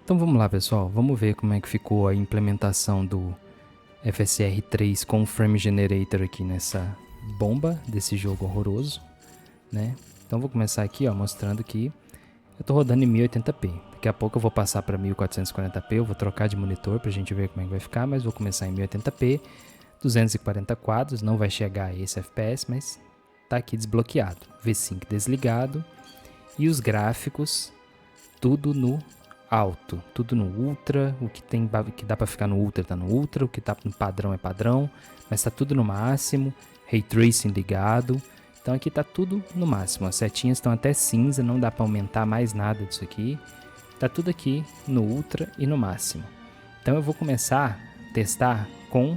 Então vamos lá, pessoal, vamos ver como é que ficou a implementação do FSR 3 com o Frame Generator aqui nessa bomba desse jogo horroroso, né? Então vou começar aqui, ó, mostrando que eu tô rodando em 1080p. Daqui a pouco eu vou passar para 1440p, eu vou trocar de monitor pra gente ver como é que vai ficar, mas vou começar em 1080p, 240 quadros, não vai chegar a esse FPS, mas tá aqui desbloqueado. V-Sync desligado e os gráficos tudo no alto, tudo no ultra, o que dá para ficar no ultra tá no ultra, o que tá no padrão é padrão, mas tá tudo no máximo, Ray Tracing ligado, então aqui tá tudo no máximo, as setinhas estão até cinza, não dá para aumentar mais nada disso aqui, tá tudo aqui no ultra e no máximo. Então eu vou começar a testar com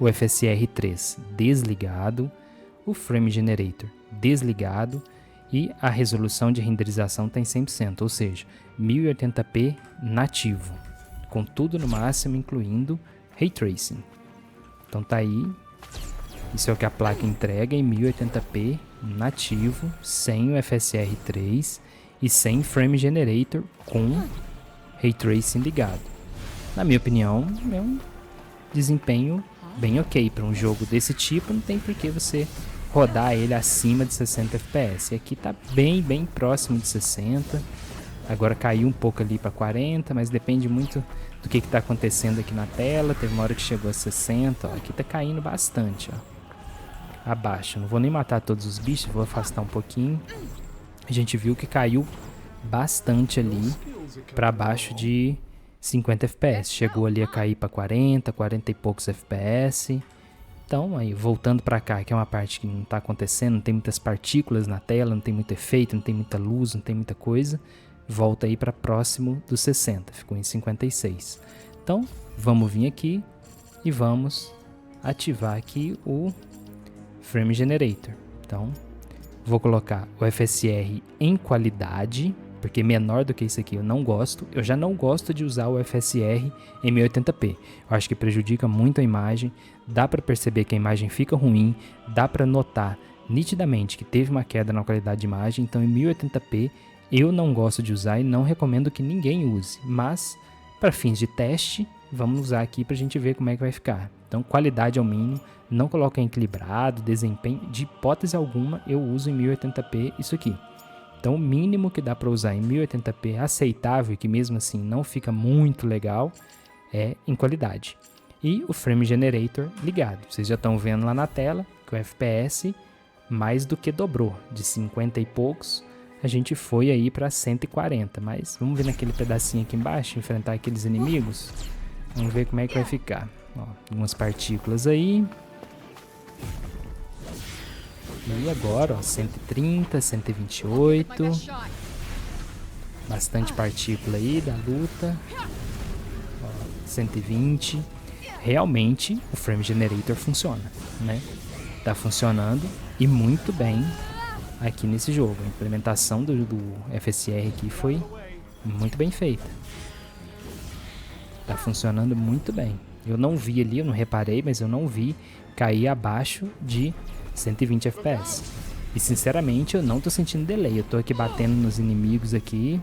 o FSR 3 desligado, o Frame Generator desligado, e a resolução de renderização está em 100%, ou seja, 1080p nativo, com tudo no máximo, incluindo Ray Tracing. Então tá aí, isso é o que a placa entrega em 1080p nativo, sem o FSR 3 e sem Frame Generator com Ray Tracing ligado. Na minha opinião, é um desempenho bem ok para um jogo desse tipo, não tem por que você rodar ele acima de 60 FPS. E aqui tá bem próximo de 60. Agora caiu um pouco ali para 40, mas depende muito do que tá acontecendo aqui na tela. Teve uma hora que chegou a 60, ó. Aqui tá caindo bastante, ó. Abaixo. Não vou nem matar todos os bichos, vou afastar um pouquinho. A gente viu que caiu bastante ali para baixo de 50 FPS. Chegou ali a cair para 40, 40 e poucos FPS. Então, aí voltando para cá, que é uma parte que não está acontecendo, não tem muitas partículas na tela, não tem muito efeito, não tem muita luz, não tem muita coisa, volta aí para próximo dos 60, ficou em 56. Então, vamos vir aqui e vamos ativar aqui o Frame Generator. Então, vou colocar o FSR em qualidade, porque menor do que isso aqui eu não gosto. Eu já não gosto de usar o FSR em 1080p. Eu acho que prejudica muito a imagem, dá para perceber que a imagem fica ruim, dá para notar nitidamente que teve uma queda na qualidade de imagem, então em 1080p eu não gosto de usar e não recomendo que ninguém use, mas para fins de teste, vamos usar aqui para a gente ver como é que vai ficar. Então qualidade ao mínimo, não coloca em equilibrado, desempenho, de hipótese alguma eu uso em 1080p isso aqui. Então o mínimo que dá para usar em 1080p aceitável e que mesmo assim não fica muito legal é em qualidade. E o Frame Generator ligado. Vocês já estão vendo lá na tela que o FPS mais do que dobrou. De 50 e poucos a gente foi aí para 140. Mas vamos ver naquele pedacinho aqui embaixo, enfrentar aqueles inimigos. Vamos ver como é que vai ficar. Ó, algumas partículas aí. E agora, ó, 130, 128. Bastante partícula aí da luta. Ó, 120. Realmente o Frame Generator funciona, né? Tá funcionando e muito bem aqui nesse jogo. A implementação do FSR aqui foi muito bem feita. Tá funcionando muito bem. Eu não vi ali, eu não reparei, mas eu não vi cair abaixo de 120 FPS. E sinceramente eu não tô sentindo delay. Eu tô aqui batendo nos inimigos aqui.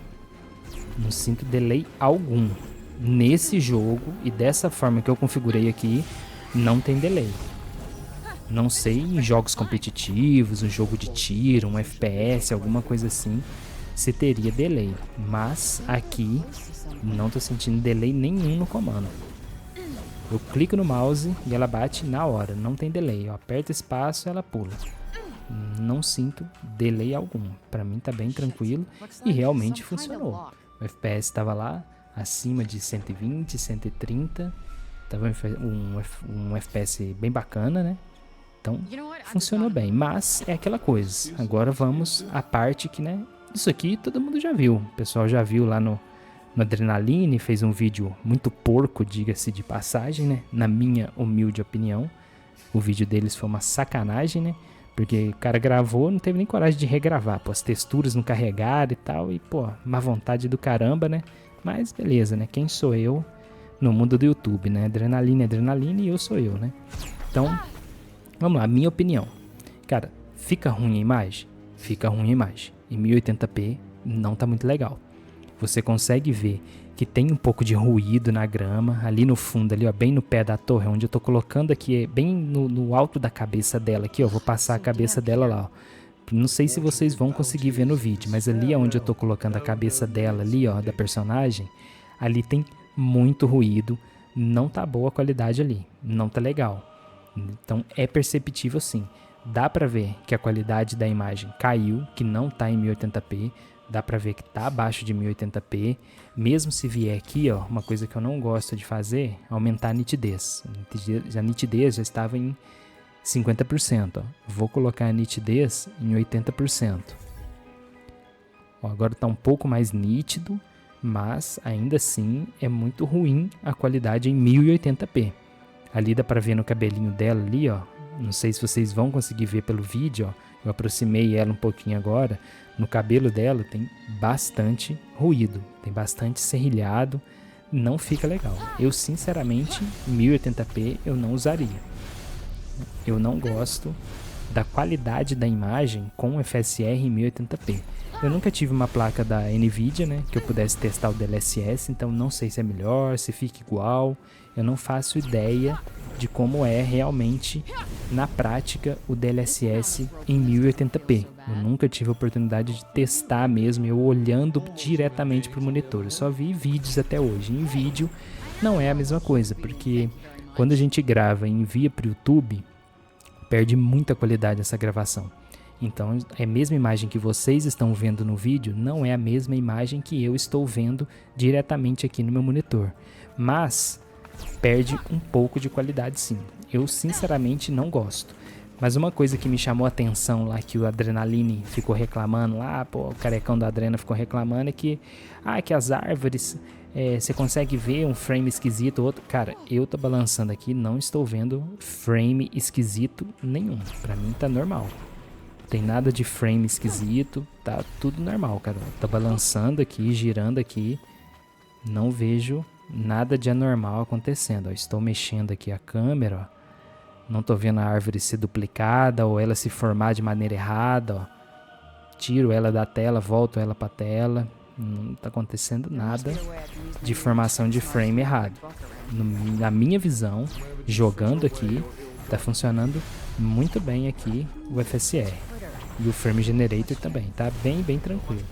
Não sinto delay algum. Nesse jogo e dessa forma que eu configurei aqui, não tem delay. Não sei em jogos competitivos, um jogo de tiro, um FPS, alguma coisa assim, se teria delay. Mas aqui não tô sentindo delay nenhum no comando. Eu clico no mouse e ela bate na hora, não tem delay. Eu aperto espaço e ela pula. Não sinto delay algum. Para mim tá bem tranquilo e realmente funcionou. O FPS estava lá acima de 120, 130. Tava um FPS bem bacana, né? Então funcionou bem, mas é aquela coisa. Agora vamos à parte que, né? Isso aqui todo mundo já viu. O pessoal já viu lá no Adrenaline, fez um vídeo muito porco, diga-se de passagem, né? Na minha humilde opinião. O vídeo deles foi uma sacanagem, né? Porque o cara gravou, não teve nem coragem de regravar. Pô, as texturas não carregaram e tal. E, pô, má vontade do caramba, né? Mas beleza, né? Quem sou eu no mundo do YouTube, né? Adrenaline é adrenaline e eu sou eu, né? Então, vamos lá, minha opinião. Cara, fica ruim a imagem? Fica ruim a imagem. Em 1080p não tá muito legal. você consegue ver que tem um pouco de ruído na grama, ali no fundo, ali, ó, bem no pé da torre, onde eu tô colocando aqui, bem no alto da cabeça dela aqui, ó, vou passar a cabeça dela lá, ó. Não sei se vocês vão conseguir ver no vídeo, mas ali é onde eu tô colocando a cabeça dela ali, ó, da personagem, ali tem muito ruído, não tá boa a qualidade ali, não tá legal. Então é perceptível sim. Dá pra ver que a qualidade da imagem caiu, que não tá em 1080p, dá pra ver que tá abaixo de 1080p, mesmo se vier aqui, ó, uma coisa que eu não gosto de fazer, aumentar a nitidez. A nitidez já estava em 50%, ó. Vou colocar a nitidez em 80%. Ó, agora está um pouco mais nítido, mas ainda assim é muito ruim a qualidade em 1080p. Ali dá para ver no cabelinho dela ali, ó. Não sei se vocês vão conseguir ver pelo vídeo, ó. Eu aproximei ela um pouquinho agora. No cabelo dela tem bastante ruído, tem bastante serrilhado, não fica legal. Eu sinceramente, 1080p eu não usaria. Eu não gosto da qualidade da imagem com FSR em 1080p. Eu nunca tive uma placa da Nvidia, né, que eu pudesse testar o DLSS, então não sei se é melhor, se fica igual. Eu não faço ideia de como é realmente, na prática, o DLSS em 1080p. Eu nunca tive a oportunidade de testar mesmo, eu olhando diretamente para o monitor. Eu só vi vídeos até hoje. Em vídeo não é a mesma coisa, porque quando a gente grava e envia para o YouTube, perde muita qualidade essa gravação. Então, a mesma imagem que vocês estão vendo no vídeo não é a mesma imagem que eu estou vendo diretamente aqui no meu monitor. Mas perde um pouco de qualidade sim. Eu sinceramente não gosto. Mas uma coisa que me chamou a atenção lá, que o Adrenaline ficou reclamando lá, pô, o carecão da Adrena ficou reclamando, é que as árvores, você consegue ver um frame esquisito ou outro. Cara, eu tô balançando aqui, não estou vendo frame esquisito nenhum. Pra mim tá normal. Não tem nada de frame esquisito, tá tudo normal, cara. Tá balançando aqui, girando aqui, não vejo nada de anormal acontecendo. Ó, estou mexendo aqui a câmera, ó. Não tô vendo a árvore ser duplicada ou ela se formar de maneira errada, ó. Tiro ela da tela, volto ela pra tela. Não tá acontecendo nada de formação de frame errado. Na minha visão, jogando aqui, tá funcionando muito bem aqui o FSR. E o Frame Generator também, tá bem tranquilo.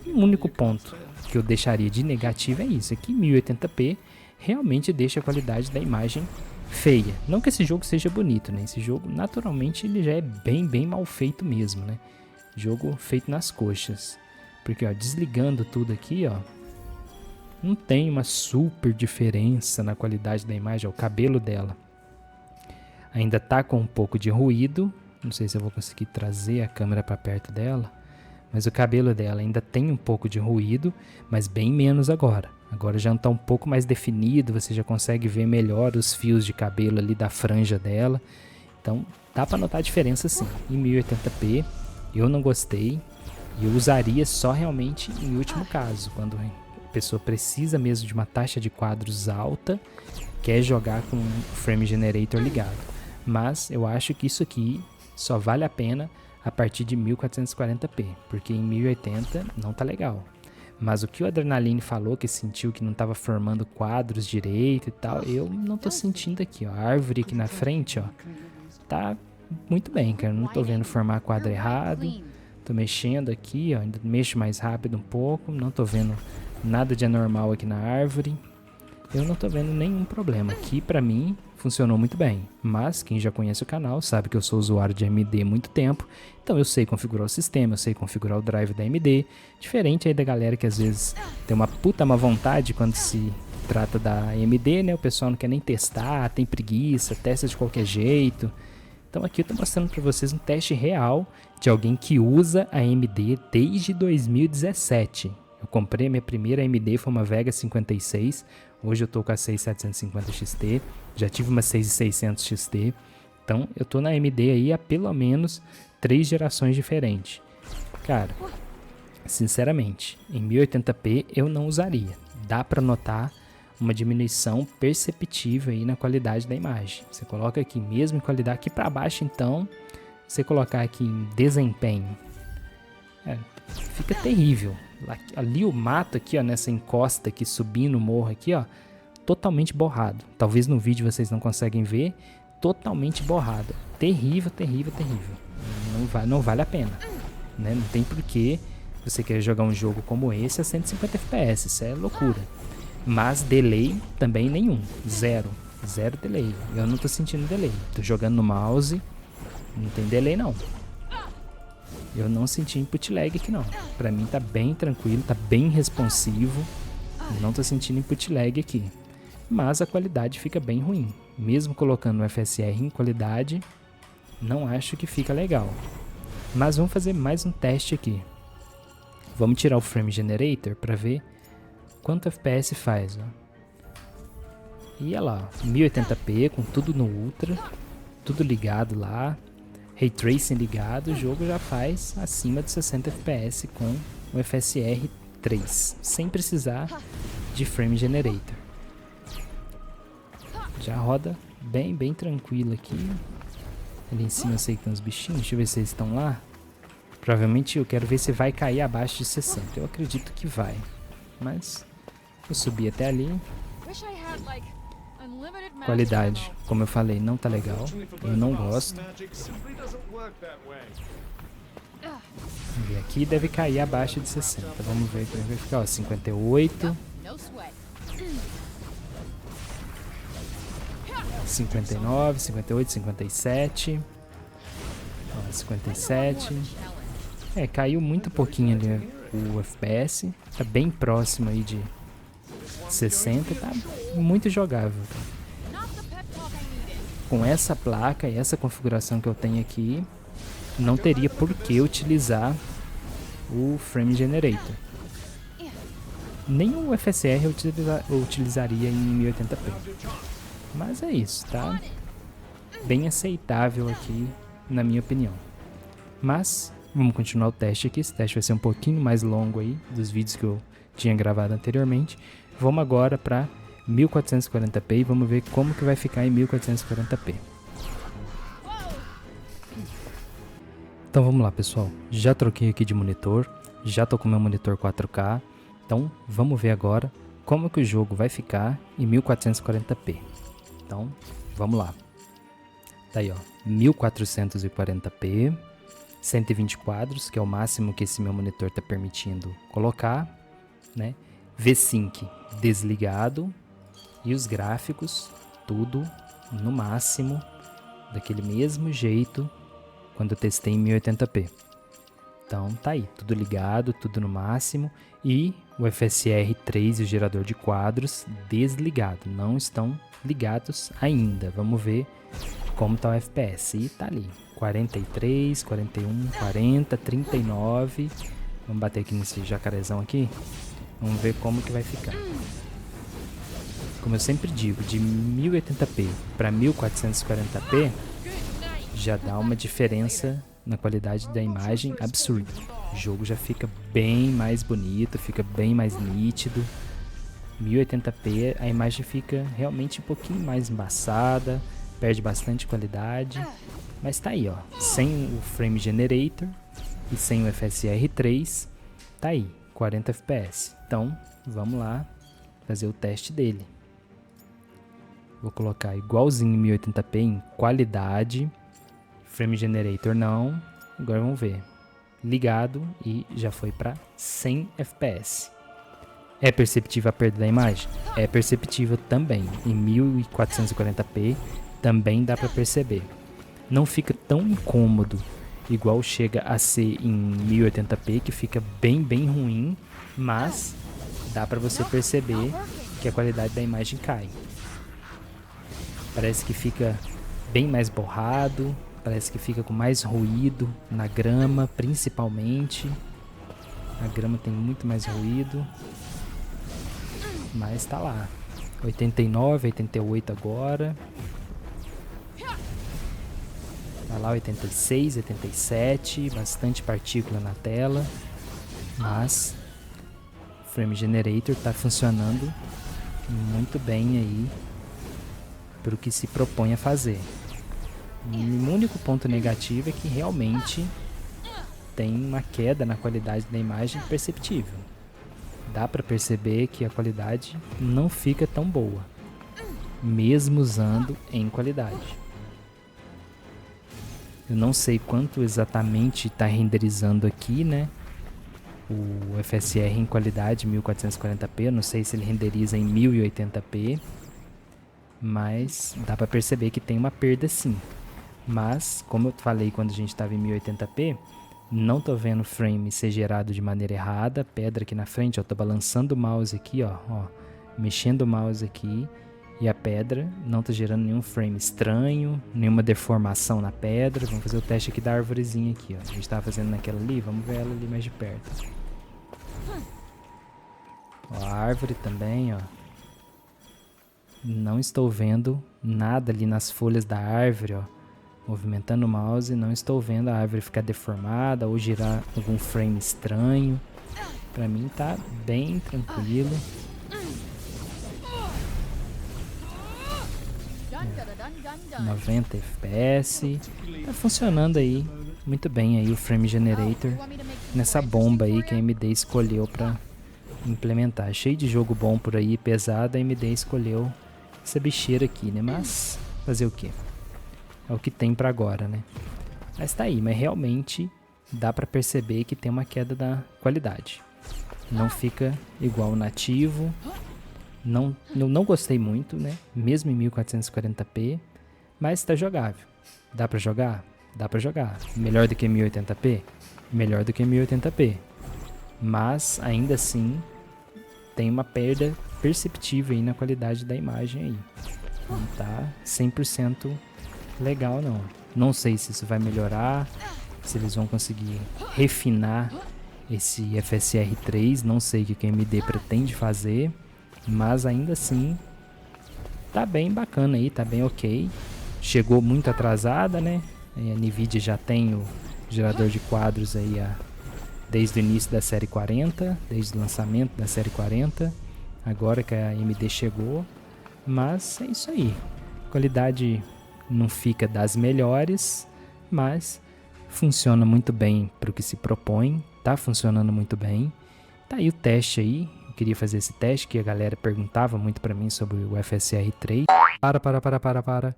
O único ponto que eu deixaria de negativo é isso, aqui 1080p realmente deixa a qualidade da imagem feia. Não que esse jogo seja bonito, né? Esse jogo, naturalmente, ele já é bem mal feito mesmo, né? Jogo feito nas coxas. Porque, ó, desligando tudo aqui, ó, não tem uma super diferença na qualidade da imagem. Ó, o cabelo dela ainda tá com um pouco de ruído. Não sei se eu vou conseguir trazer a câmera para perto dela. Mas o cabelo dela ainda tem um pouco de ruído, mas bem menos agora. Agora já está um pouco mais definido, você já consegue ver melhor os fios de cabelo ali da franja dela. Então dá para notar a diferença sim. Em 1080p eu não gostei e eu usaria só realmente em último caso, quando a pessoa precisa mesmo de uma taxa de quadros alta, quer jogar com o Frame Generator ligado. Mas eu acho que isso aqui só vale a pena a partir de 1440p, porque em 1080 não tá legal. Mas o que o Adrenaline falou, que sentiu que não estava formando quadros direito e tal, eu não tô sentindo aqui, ó. A árvore aqui na frente, ó, tá muito bem, cara. Não tô vendo formar quadro errado. Tô mexendo aqui, ó, ainda mexo mais rápido um pouco, não tô vendo nada de anormal aqui na árvore. Eu não tô vendo nenhum problema. Aqui, pra mim, funcionou muito bem. Mas quem já conhece o canal sabe que eu sou usuário de AMD há muito tempo. Então eu sei configurar o sistema, eu sei configurar o drive da AMD. Diferente aí da galera que às vezes tem uma puta má vontade quando se trata da AMD, né? O pessoal não quer nem testar, tem preguiça, testa de qualquer jeito. Então aqui eu tô mostrando pra vocês um teste real de alguém que usa a AMD desde 2017. Eu comprei a minha primeira AMD, foi uma Vega 56. Hoje eu tô com a 6750 XT. Já tive uma 6600 XT. Então eu tô na AMD aí há pelo menos 3 gerações diferentes. Cara, sinceramente, em 1080p eu não usaria. Dá pra notar uma diminuição perceptível aí na qualidade da imagem. Você coloca aqui mesmo em qualidade, aqui pra baixo então, você colocar aqui em desempenho, fica terrível. Ali o mato aqui, ó, nessa encosta aqui, subindo o morro aqui, ó, totalmente borrado. Talvez no vídeo vocês não conseguem ver, totalmente borrado. Terrível, terrível, terrível. Não vale a pena, né? Não tem porquê você querer jogar um jogo como esse a 150 FPS, isso é loucura. Mas delay também nenhum, zero delay. Eu não tô sentindo delay, tô jogando no mouse, não tem delay não. Eu não senti input lag aqui não. Pra mim tá bem tranquilo, tá bem responsivo. Não tô sentindo input lag aqui. Mas a qualidade fica bem ruim. Mesmo colocando o FSR em qualidade, não acho que fica legal. Mas vamos fazer mais um teste aqui. Vamos tirar o Frame Generator pra ver quanto FPS faz. Ó. E olha lá, 1080p com tudo no Ultra, tudo ligado lá. Ray Tracing ligado, o jogo já faz acima de 60 FPS com o FSR 3, sem precisar de Frame Generator. Já roda bem tranquilo aqui. Ali em cima eu sei que tem uns bichinhos, deixa eu ver se eles estão lá. Provavelmente eu quero ver se vai cair abaixo de 60, eu acredito que vai. Mas eu subi até ali. Qualidade, como eu falei, não tá legal. Eu não gosto. E aqui deve cair abaixo de 60. Vamos ver como vai ficar. Ó, 58. 59, 58, 57. Ó, 57. É, caiu muito pouquinho ali o FPS. Tá bem próximo aí de 60. Tá muito jogável. Com essa placa e essa configuração que eu tenho aqui, não teria por que utilizar o Frame Generator. Nem o FSR eu utilizaria em 1080p. Mas é isso, tá? Bem aceitável aqui, na minha opinião. Mas, vamos continuar o teste aqui. Esse teste vai ser um pouquinho mais longo aí, dos vídeos que eu tinha gravado anteriormente. Vamos agora para 1440p e vamos ver como que vai ficar em 1440p. Então vamos lá, pessoal. Já troquei aqui de monitor, já tô com meu monitor 4K. Então vamos ver agora como que o jogo vai ficar em 1440p. Então vamos lá. Tá aí, ó, 1440p, 120 quadros, que é o máximo que esse meu monitor tá permitindo colocar, né? V-Sync desligado. E os gráficos, tudo no máximo, daquele mesmo jeito, quando eu testei em 1080p. Então tá aí, tudo ligado, tudo no máximo. E o FSR 3 e o gerador de quadros desligado, não estão ligados ainda. Vamos ver como tá o FPS. E tá ali, 43, 41, 40, 39. Vamos bater aqui nesse jacarezão aqui. Vamos ver como que vai ficar. Como eu sempre digo, de 1080p para 1440p já dá uma diferença na qualidade da imagem absurda. O jogo já fica bem mais bonito, fica bem mais nítido. 1080p a imagem fica realmente um pouquinho mais embaçada, perde bastante qualidade. Mas tá aí, ó, sem o Frame Generator e sem o FSR 3, tá aí, 40 fps. Então, vamos lá fazer o teste dele. Vou colocar igualzinho 1080p em qualidade. Frame Generator não. Agora vamos ver. Ligado e já foi para 100 fps. É perceptível a perda da imagem? É perceptível também. Em 1440p também dá para perceber. Não fica tão incômodo igual chega a ser em 1080p, que fica bem ruim, mas dá para você perceber que a qualidade da imagem cai. Parece que fica bem mais borrado, parece que fica com mais ruído na grama, principalmente. A grama tem muito mais ruído, mas tá lá. 89, 88 agora. Tá lá 86, 87, bastante partícula na tela, mas o Frame Generator tá funcionando muito bem aí para o que se propõe a fazer. O único ponto negativo é que realmente tem uma queda na qualidade da imagem perceptível. Dá para perceber que a qualidade não fica tão boa, mesmo usando em qualidade. Eu não sei quanto exatamente está renderizando aqui, né? O FSR em qualidade 1440p, eu não sei se ele renderiza em 1080p, mas dá para perceber que tem uma perda sim. Mas, como eu falei quando a gente estava em 1080p, não tô vendo o frame ser gerado de maneira errada. Pedra aqui na frente, ó, tô balançando o mouse aqui, ó, mexendo o mouse aqui, e a pedra não tá gerando nenhum frame estranho, nenhuma deformação na pedra. Vamos fazer o teste aqui da árvorezinha aqui, ó. A gente tava fazendo naquela ali, vamos ver ela ali mais de perto. Ó, a árvore também, ó. Não estou vendo nada ali nas folhas da árvore, ó. Movimentando o mouse, não estou vendo a árvore ficar deformada ou girar algum frame estranho. Pra mim tá bem tranquilo. 90 FPS. Tá funcionando aí muito bem aí o Frame Generator nessa bomba aí que a AMD escolheu pra implementar. Cheio de jogo bom por aí, pesado, a AMD escolheu essa bicheira aqui, né? Mas fazer o quê? É o que tem pra agora, né? Mas tá aí, mas realmente dá pra perceber que tem uma queda da qualidade. Não fica igual o nativo. Eu não gostei muito, né? Mesmo em 1440p, mas tá jogável. Dá pra jogar? Dá pra jogar. Melhor do que 1080p? Melhor do que 1080p. Mas ainda assim tem uma perda perceptível aí na qualidade da imagem aí. Não tá 100% legal não. Não sei se isso vai melhorar, se eles vão conseguir refinar esse FSR 3, não sei o que a AMD pretende fazer, mas ainda assim tá bem bacana aí, tá bem ok. Chegou muito atrasada, né? A Nvidia já tem o gerador de quadros aí desde o início da série 40, desde o lançamento da série 40, agora que a AMD chegou, mas é isso aí. Qualidade não fica das melhores, mas funciona muito bem para o que se propõe, tá funcionando muito bem. Tá aí o teste aí, eu queria fazer esse teste que a galera perguntava muito para mim sobre o FSR 3. Para.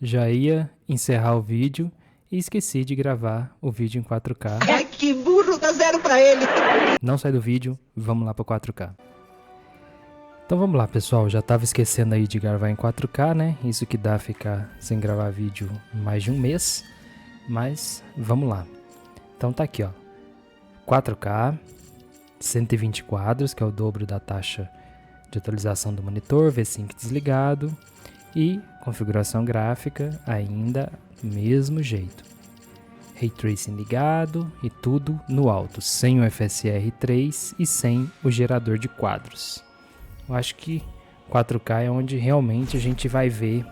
Já ia encerrar o vídeo e esqueci de gravar o vídeo em 4K. Ai, que burro, dá zero pra ele. Não sai do vídeo, vamos lá para 4K. Então vamos lá, pessoal, já tava esquecendo aí de gravar em 4K, né? Isso que dá ficar sem gravar vídeo mais de um mês, mas vamos lá. Então tá aqui, ó, 4K, 120 quadros, que é o dobro da taxa de atualização do monitor, V5 desligado e configuração gráfica ainda do mesmo jeito. Ray Tracing ligado e tudo no alto, sem o FSR 3 e sem o gerador de quadros. Eu acho que 4K é onde realmente a gente vai ver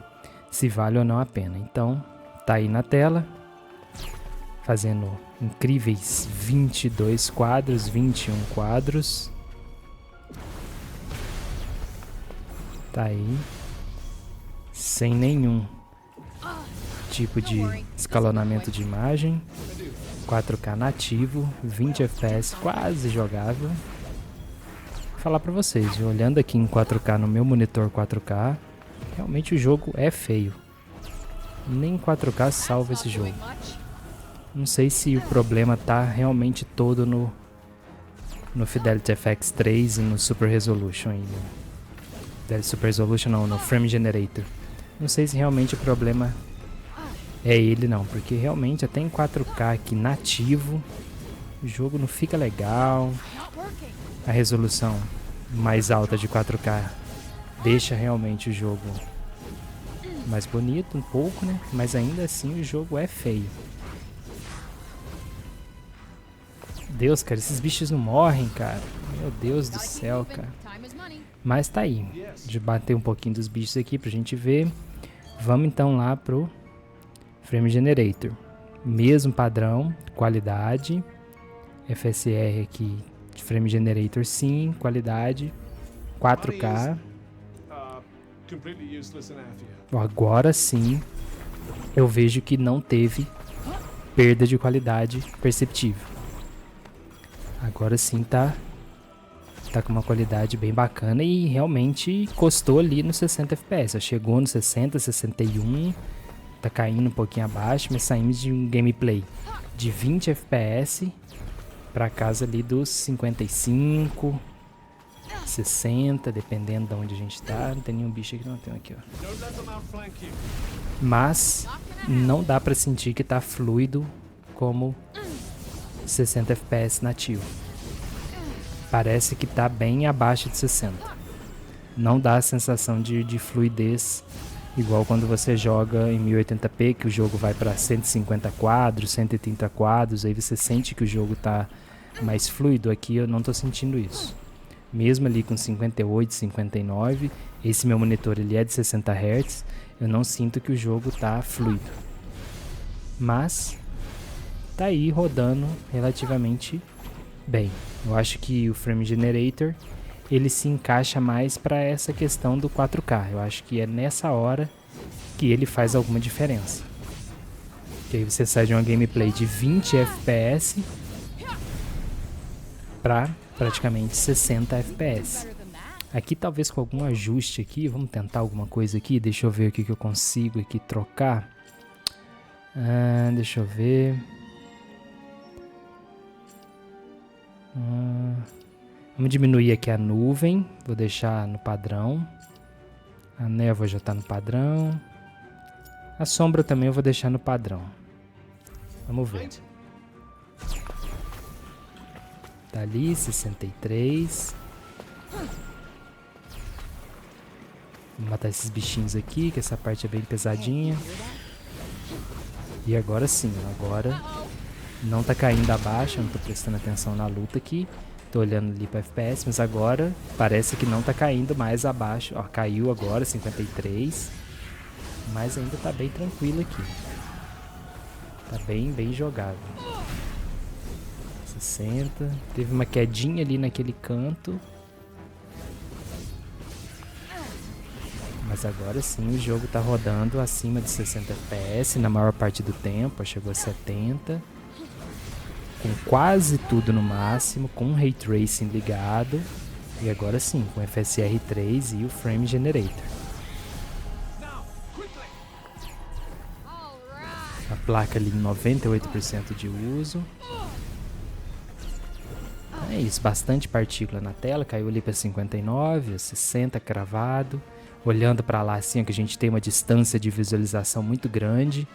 se vale ou não a pena. Então, tá aí na tela, fazendo incríveis 22 quadros, 21 quadros. Tá aí, sem nenhum tipo de escalonamento de imagem. 4K nativo, 20 FPS quase jogável. Falar pra vocês, olhando aqui em 4K no meu monitor 4K, realmente o jogo é feio. Nem 4K salva esse jogo. Não sei se o problema tá realmente todo no Fidelity FX 3 e no Super Resolution ainda. Super Resolution não, no Frame Generator. Não sei se realmente o problema é ele não, porque realmente até em 4K aqui nativo, o jogo não fica legal. A resolução mais alta de 4K deixa realmente o jogo mais bonito um pouco, né? Mas ainda assim o jogo é feio. Deus, cara, esses bichos não morrem, cara. Meu Deus do céu, cara. Mas tá aí. De bater um pouquinho dos bichos aqui pra gente ver. Vamos então lá pro Frame Generator. Mesmo padrão, qualidade. FSR aqui de Frame Generator sim, qualidade 4K. Agora sim eu vejo que não teve perda de qualidade perceptível. Agora sim tá com uma qualidade bem bacana e realmente encostou ali nos 60 FPS. Chegou nos 60, 61, tá caindo um pouquinho abaixo, mas saímos de um gameplay de 20 FPS para casa ali dos 55, 60, dependendo de onde a gente tá. Não tem nenhum bicho aqui, não tem aqui, ó. Mas não dá para sentir que tá fluido como 60 FPS nativo. Parece que tá bem abaixo de 60. Não dá a sensação de fluidez igual quando você joga em 1080p, que o jogo vai para 150 quadros, 130 quadros, aí você sente que o jogo tá mais fluido. Aqui eu não tô sentindo isso. Mesmo ali com 58, 59, esse meu monitor ele é de 60 Hz, eu não sinto que o jogo tá fluido. Mas tá aí rodando relativamente bem. Eu acho que o Frame Generator ele se encaixa mais para essa questão do 4K. Eu acho que é nessa hora que ele faz alguma diferença. Que aí você sai de uma gameplay de 20 FPS para praticamente 60 FPS. Aqui talvez com algum ajuste aqui, vamos tentar alguma coisa aqui. Deixa eu ver o que eu consigo aqui trocar. Deixa eu ver. Vamos diminuir aqui a nuvem, vou deixar no padrão. A névoa já está no padrão. A sombra também eu vou deixar no padrão. Vamos ver. Tá ali, 63. Vou matar esses bichinhos aqui, que essa parte é bem pesadinha. E agora sim, agora não tá caindo abaixo, eu não tô prestando atenção na luta aqui. Tô olhando ali para FPS, mas agora parece que não tá caindo mais abaixo. Ó, caiu agora, 53. Mas ainda tá bem tranquilo aqui. Tá bem jogável. 60. Teve uma quedinha ali naquele canto. Mas agora sim o jogo tá rodando acima de 60 FPS na maior parte do tempo. Chegou a 70. Com quase tudo no máximo, com o Ray Tracing ligado. E agora sim, com o FSR 3 e o Frame Generator. A placa ali em 98% de uso. É isso, bastante partícula na tela. Caiu ali para 59, 60 cravado. Olhando para lá assim, que a gente tem uma distância de visualização muito grande.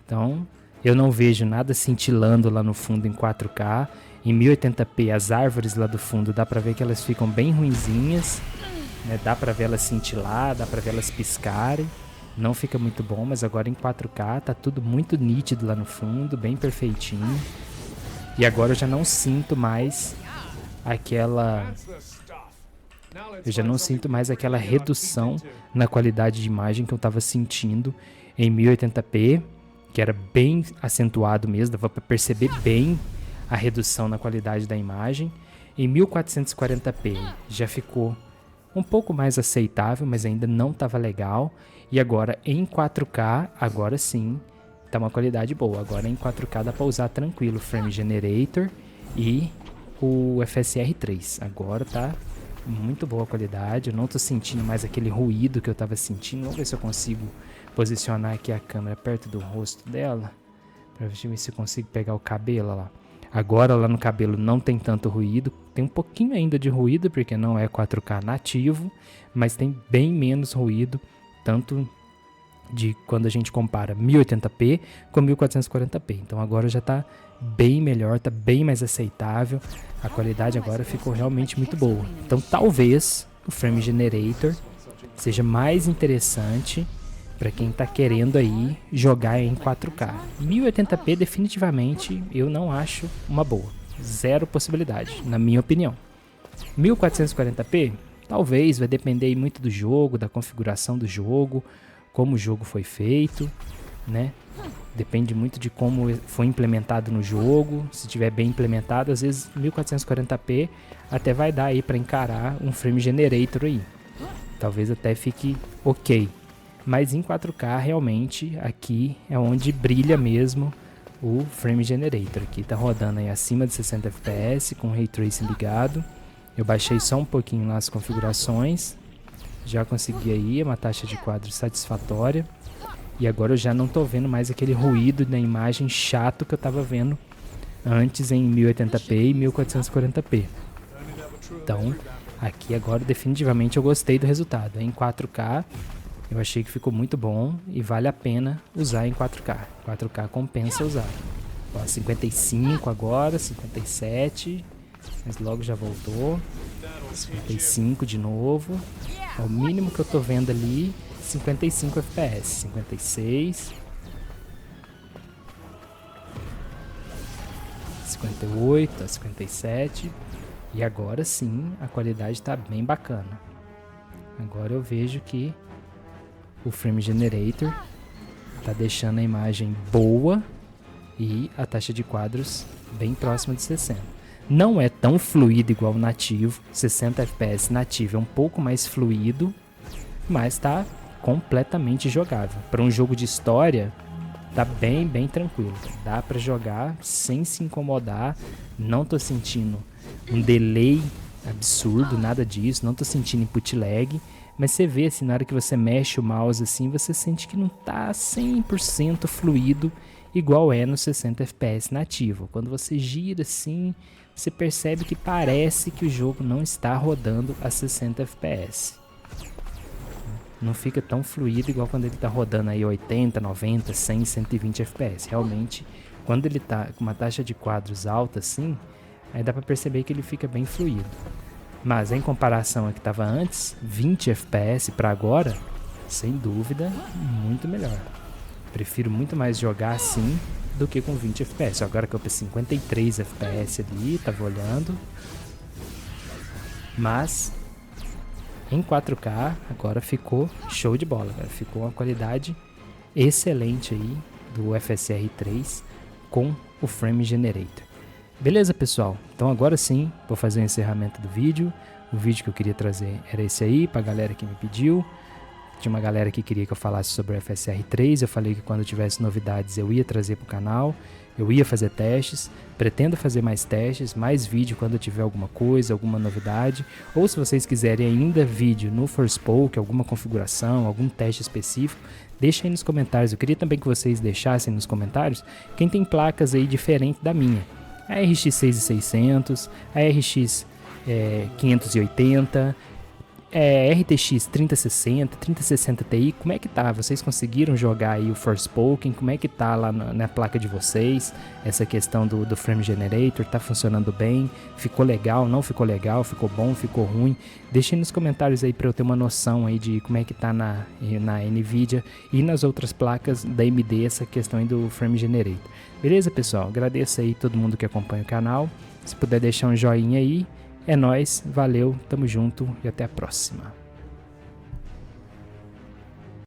Então eu não vejo nada cintilando lá no fundo em 4K. Em 1080p, as árvores lá do fundo, dá pra ver que elas ficam bem ruinzinhas, né? Dá pra ver elas cintilar, dá pra ver elas piscarem. Não fica muito bom, mas agora em 4K tá tudo muito nítido lá no fundo, bem perfeitinho. E agora eu já não sinto mais aquela... Eu já não sinto mais aquela redução na qualidade de imagem que eu tava sentindo em 1080p. Que era bem acentuado mesmo, dava para perceber bem a redução na qualidade da imagem. Em 1440p já ficou um pouco mais aceitável, mas ainda não estava legal. E agora em 4K, agora sim, tá uma qualidade boa. Agora em 4K dá para usar tranquilo o Frame Generator e o FSR 3. Agora tá muito boa a qualidade, eu não tô sentindo mais aquele ruído que eu tava sentindo. Vamos ver se eu consigo posicionar aqui a câmera perto do rosto dela, para ver se eu consigo pegar o cabelo lá. Agora lá no cabelo não tem tanto ruído, tem um pouquinho ainda de ruído porque não é 4K nativo, mas tem bem menos ruído, tanto de quando a gente compara 1080p com 1440p. Então agora já tá bem melhor, tá bem mais aceitável. A qualidade agora ficou realmente muito boa. Então talvez o Frame Generator seja mais interessante para quem está querendo aí jogar em 4K. 1080p definitivamente eu não acho uma boa. Zero possibilidade, na minha opinião. 1440p talvez, vai depender muito do jogo, da configuração do jogo, como o jogo foi feito, né? Depende muito de como foi implementado no jogo. Se tiver bem implementado, às vezes 1440p até vai dar aí para encarar um Frame Generator aí. Talvez até fique ok. Mas em 4K realmente aqui é onde brilha mesmo o Frame Generator aqui. Tá rodando aí acima de 60 FPS com o Ray Tracing ligado. Eu baixei só um pouquinho lá as configurações. Já consegui aí uma taxa de quadros satisfatória. E agora eu já não tô vendo mais aquele ruído na imagem chato que eu tava vendo antes em 1080p e 1440p. Então, aqui agora definitivamente eu gostei do resultado. Em 4K, eu achei que ficou muito bom e vale a pena usar em 4K. 4K compensa usar. Ó, 55 agora, 57, mas logo já voltou. 55 de novo. O mínimo que eu tô vendo ali, 55 FPS. 56. 58, 57. E agora sim, a qualidade está bem bacana. Agora eu vejo que o Frame Generator está deixando a imagem boa e a taxa de quadros bem próxima de 60. Não é tão fluido igual o nativo, 60 FPS nativo é um pouco mais fluido, mas está completamente jogável. Para um jogo de história, tá bem tranquilo. Dá para jogar sem se incomodar, não tô sentindo um delay absurdo, nada disso, não tô sentindo input lag, mas você vê assim, na hora que você mexe o mouse assim, você sente que não tá 100% fluido igual é no 60 FPS nativo. Quando você gira assim, você percebe que parece que o jogo não está rodando a 60 FPS. Não fica tão fluido igual quando ele tá rodando aí 80, 90, 100, 120 FPS. Realmente, quando ele tá com uma taxa de quadros alta assim, aí dá pra perceber que ele fica bem fluido. Mas em comparação a que tava antes, 20 FPS para agora, sem dúvida, muito melhor. Prefiro muito mais jogar assim do que com 20 FPS. Agora que eu pensei 53 FPS ali, tava olhando. Mas em 4K agora ficou show de bola, cara. Ficou uma qualidade excelente aí do FSR 3 com o Frame Generator. Beleza, pessoal? Então agora sim, vou fazer o encerramento do vídeo. O vídeo que eu queria trazer era esse aí, pra galera que me pediu. Tinha uma galera que queria que eu falasse sobre o FSR 3. Eu falei que quando tivesse novidades eu ia trazer pro canal. Eu ia fazer testes. Pretendo fazer mais testes, mais vídeo quando eu tiver alguma coisa, alguma novidade. Ou se vocês quiserem ainda vídeo no Forspoken, alguma configuração, algum teste específico, deixa aí nos comentários. Eu queria também que vocês deixassem nos comentários quem tem placas aí diferente da minha. A RX 6600, a RX 580, RTX 3060, 3060 Ti, como é que tá? Vocês conseguiram jogar aí o Forspoken? Como é que tá lá na placa de vocês? Essa questão do Frame Generator, tá funcionando bem? Ficou legal? Não ficou legal? Ficou bom? Ficou ruim? Deixem nos comentários aí para eu ter uma noção aí de como é que tá na Nvidia e nas outras placas da AMD essa questão aí do Frame Generator. Beleza, pessoal? Agradeço aí todo mundo que acompanha o canal. Se puder deixar um joinha aí, é nóis, valeu, tamo junto e até a próxima.